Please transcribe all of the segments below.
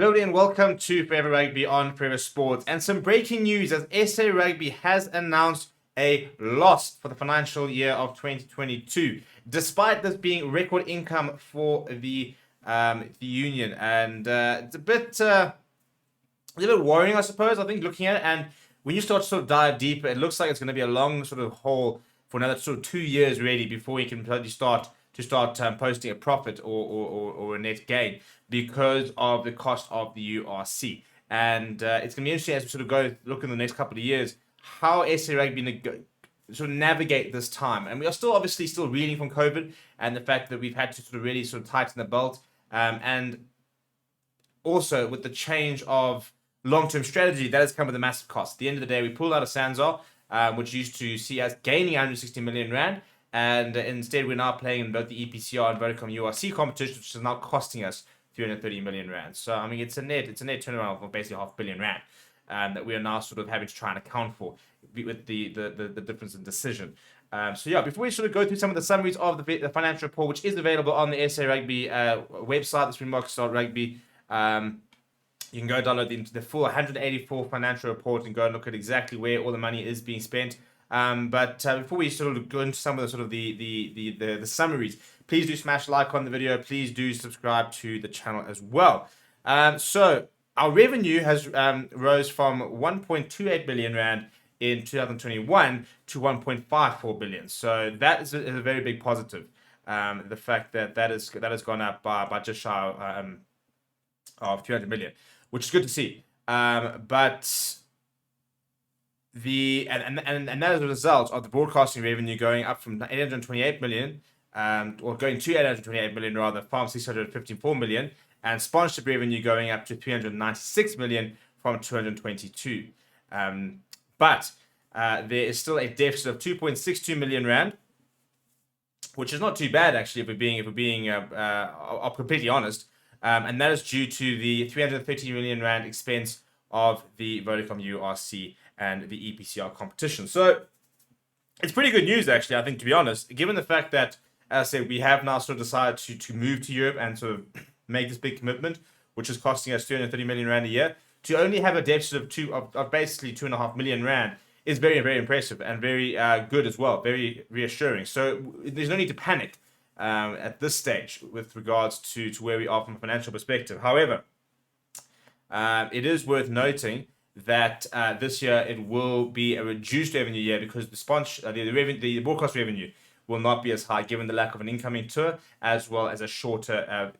Hello and welcome to Forever Rugby on Forever Sports. And some breaking news as SA Rugby has announced a loss for the financial year of 2022, despite this being record income for the union. And it's a little bit worrying, I suppose, I think, looking at it. And when you start to sort of dive deeper, it looks like it's going to be a long sort of haul for another sort of 2 years, really, before you can probably start posting a profit or a net gain because of the cost of the URC. And it's going to be interesting as we sort of go look in the next couple of years how SA Rugby sort of navigate this time. And we are still obviously still reeling from COVID and the fact that we've had to sort of really sort of tighten the belt. And also with the change of long-term strategy, that has come with a massive cost. At the end of the day, we pulled out of Sanzar, which used to see us gaining 160 million rand. And instead, we're now playing in both the EPCR and Vodacom URC competitions, which is now costing us 330 million rand. So, I mean, it's a net turnaround of basically $500 million rand that we are now sort of having to try and account for with the difference in decision. So, yeah, before we sort of go through some of the summaries of the financial report, which is available on the SA Rugby website, the Springboks.rugby, you can go download the full 184 financial report and go and look at exactly where all the money is being spent. But before we sort of go into some of the sort of the summaries, please do smash like on the video. Please do subscribe to the channel as well. So our revenue has rose from 1.28 billion rand in 2021 to 1.54 billion. So that is a very big positive. The fact that has gone up by just shy of 200 million, which is good to see. But that is a result of the broadcasting revenue going up from 828 million, or going to 828 million rather, from 654 million, and sponsorship revenue going up to 396 million from 222. But there is still a deficit of 2.62 million rand, which is not too bad actually, if we're being completely honest. And that is due to the 330 million rand expense of the Vodacom URC and the EPCR competition. So it's pretty good news, actually, I think, to be honest, given the fact that, as I said, we have now sort of decided to move to Europe and sort of make this big commitment, which is costing us 330 million rand a year. To only have a deficit of basically 2.5 million rand is very, very impressive and very good as well, very reassuring. So there's no need to panic at this stage with regards to where we are from a financial perspective. However, it is worth noting that this year it will be a reduced revenue year because the broadcast revenue will not be as high given the lack of an incoming tour as well as a shorter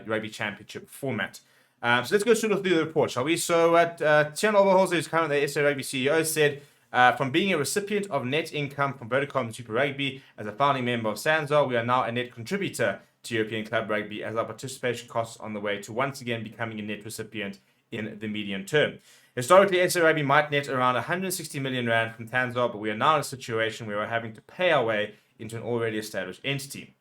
rugby championship format. So let's go through the report, shall we? So Tian Oberholzer, who's currently the SA Rugby CEO, said, from being a recipient of net income from Vodacom Super Rugby as a founding member of Sanzar, we are now a net contributor to European Club Rugby as our participation costs on the way to once again becoming a net recipient in the medium term. Historically, SA Rugby might net around 160 million rand from Sanzar, but we are now in a situation where we're having to pay our way into an already established entity.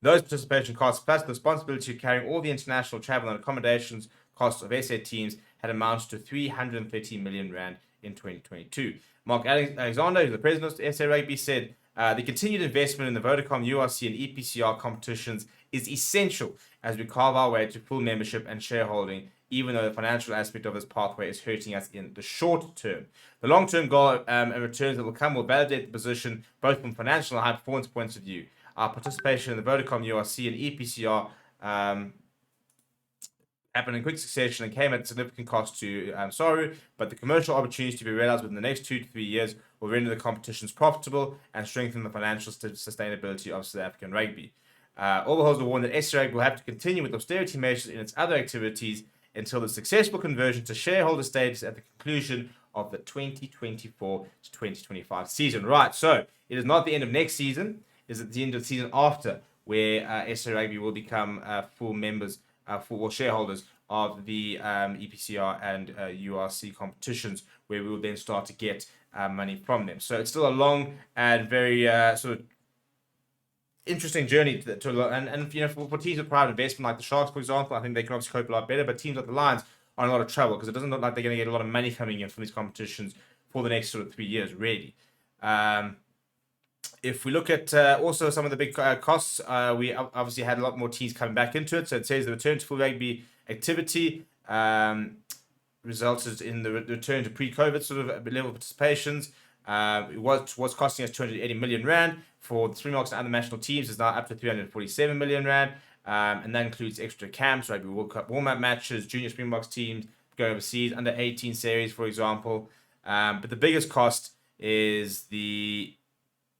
Those participation costs, plus the responsibility of carrying all the international travel and accommodations costs of SA teams, had amounted to 330 million rand in 2022. Mark Alexander, who's the president of SA Rugby, said the continued investment in the Vodacom URC and EPCR competitions is essential as we carve our way to full membership and shareholding, even though the financial aspect of this pathway is hurting us in the short term. The long-term goal and returns that will come will validate the position both from financial and high performance points of view. Our participation in the Vodacom URC and EPCR happened in quick succession and came at significant cost to Saru, but the commercial opportunities to be realized within the next 2 to 3 years will render the competitions profitable and strengthen the financial sustainability of South African rugby. Oberholzer warned that SA Rugby will have to continue with austerity measures in its other activities until the successful conversion to shareholder status at the conclusion of the 2024 to 2025 season. Right, so it is not the end of next season, it is at the end of the season after, where SA Rugby will become full members, full shareholders of the EPCR and URC competitions, where we will then start to get money from them. So it's still a long and very sort of interesting journey and you know, for teams with private investment like the Sharks, for example, I think they can obviously cope a lot better. But teams like the Lions are in a lot of trouble because it doesn't look like they're going to get a lot of money coming in from these competitions for the next sort of 3 years, really. If we look at also some of the big costs, we obviously had a lot more teams coming back into it. So it says the return to full rugby activity resulted in the return to pre-COVID sort of level of participations. It was costing us 280 million rand. For the Springboks and other national teams, is now up to 347 million rand. And that includes extra camps, Rugby World Cup warm-up matches, junior Springboks teams going overseas, under 18 series, for example. But the biggest cost is the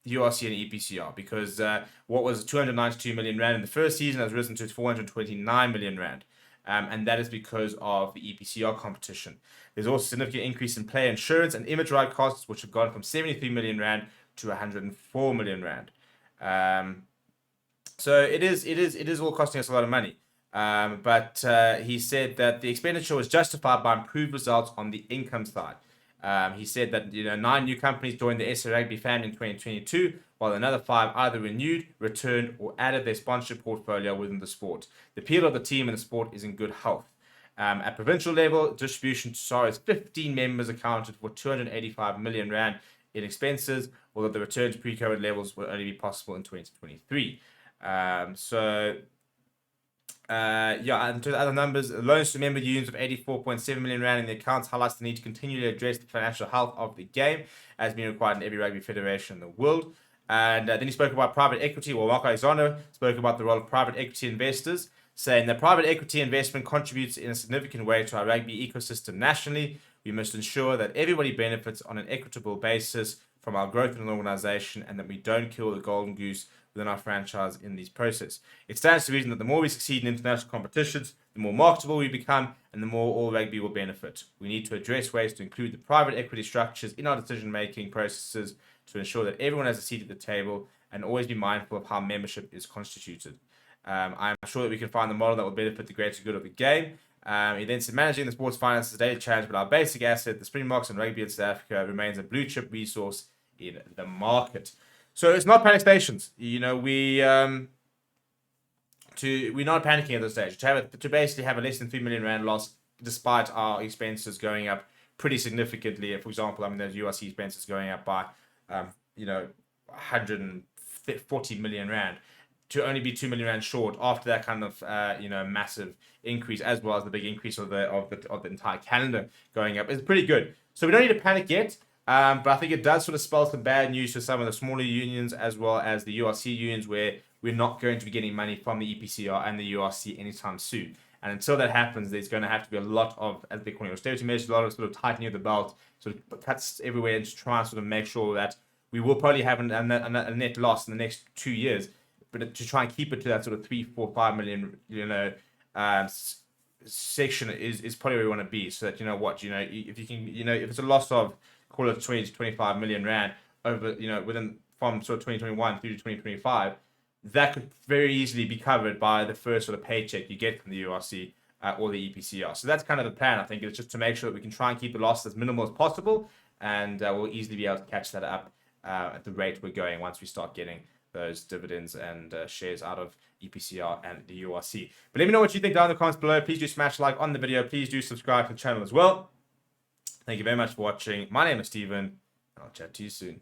URC and EPCR, because what was 292 million rand in the first season has risen to 429 million rand. And that is because of the EPCR competition. There's also a significant increase in player insurance and image right costs, which have gone from 73 million rand to 104 million rand. So it is all costing us a lot of money. But he said that the expenditure was justified by improved results on the income side. He said that 9 new companies joined the SA Rugby family in 2022, while another 5 either renewed, returned, or added their sponsorship portfolio within the sport. The appeal of the team and the sport is in good health. At provincial level, distribution to SAR's 15 members accounted for 285 million rand in expenses, although the return to pre-COVID levels will only be possible in 2023. And to the other numbers, loans to member unions of 84.7 million rand in the accounts highlights the need to continually address the financial health of the game, as being required in every rugby federation in the world. And then he spoke about private equity. Well, Marco Izano spoke about the role of private equity investors, saying that private equity investment contributes in a significant way to our rugby ecosystem nationally. We must ensure that everybody benefits on an equitable basis from our growth in an organization, and that we don't kill the golden goose within our franchise in this process. It stands to reason that the more we succeed in international competitions, the more marketable we become, and the more all rugby will benefit. We need to address ways to include the private equity structures in our decision-making processes to ensure that everyone has a seat at the table, and always be mindful of how membership is constituted. I'm sure that we can find the model that will benefit the greater good of the game. He then said, managing the sports finances is a daily challenge, but our basic asset, the Springboks and rugby in South Africa, remains a blue chip resource in the market. So it's not panic stations. We're not panicking at this stage. To basically have a less than 3 million rand loss, despite our expenses going up pretty significantly. For example, those URC expenses going up by 140 million rand, to only be 2 million rand short after that kind of massive increase, as well as the big increase of the entire calendar going up, is pretty good. So we don't need to panic yet. But I think it does sort of spell some bad news for some of the smaller unions, as well as the URC unions, where we're not going to be getting money from the EPCR and the URC anytime soon. And until that happens, there's going to have to be a lot of, as they call it, austerity measures, a lot of sort of tightening of the belt, sort of cuts everywhere, to try and sort of make sure that we will probably have a net loss in the next 2 years, but to try and keep it to that sort of 3, 4, 5 million, section is probably where we want to be. So that, if you can, if it's a loss of, call it 20 to 25 million rand over, within from sort of 2021 through to 2025, that could very easily be covered by the first sort of paycheck you get from the URC or the EPCR. So that's kind of the plan. I think it's just to make sure that we can try and keep the loss as minimal as possible, and we'll easily be able to catch that up at the rate we're going once we start getting those dividends and shares out of EPCR and the URC. But let me know what you think down in the comments below. Please do smash like on the video. Please do subscribe to the channel as well. Thank you very much for watching. My name is Steven, and I'll chat to you soon.